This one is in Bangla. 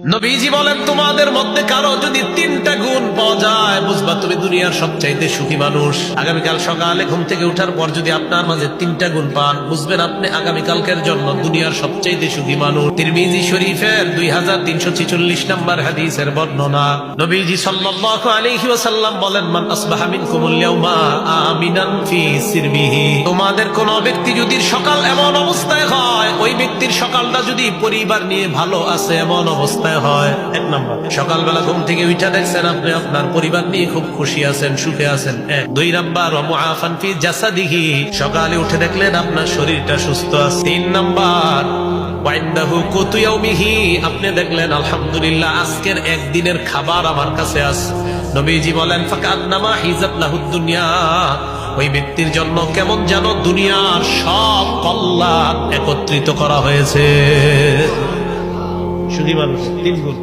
নবীজি বলেন, তোমাদের মধ্যে কারো যদি 3টা গুণ পাওয়া যায়, বুঝবা তুমি দুনিয়ার সবচাইতে সুখী মানুষ। আগামীকাল সকালে ঘুম থেকে ওঠার পর যদি আপনার মাঝে 3টা গুণ পান, বুঝবেন আপনি আগামীকালকের জন্য দুনিয়ার সবচাইতে সুখী মানুষ। তিরমিজি শরীফের 2346 নম্বর হাদিসের বর্ণনা। নবীজি সাল্লাল্লাহু আলাইহি ওয়াসাল্লাম বলেন, মান আসবাহা মিনকুমুল ইয়াউমা আমিনান ফি সিরবিহি। তোমাদের কোন ব্যক্তি যদি সকাল এমন অবস্থায় হয়, ওই ব্যক্তির সকালটা যদি পরিবার নিয়ে ভালো আছে এমন অবস্থায় হয়। 1 নম্বর, সকালবেলা ঘুম থেকে উঠে দেখছেন আপনি আপনার পরিবার নিয়ে খুব খুশি আছেন, সুখে আছেন। 2 নম্বর, ওয়া মুআফান ফি জাসাদিহি, সকালে উঠে দেখলেন আপনার শরীরটা সুস্থ আছে। 3 নম্বর, ওয়া ইনদাহু কুতু ইয়াউমিহি, আপনি দেখলেন আলহামদুলিল্লাহ আজকের একদিনের খাবার আমার কাছে আছে। নবীজি বলেন, ফাকান্নামা হিজাত লাহুদ দুনিয়া, ওই ব্যক্তির জন্য কেমন যেন দুনিয়ার সব কল্যাণ একত্রিত করা হয়েছে। সুখী মানুষ 3 গুণ।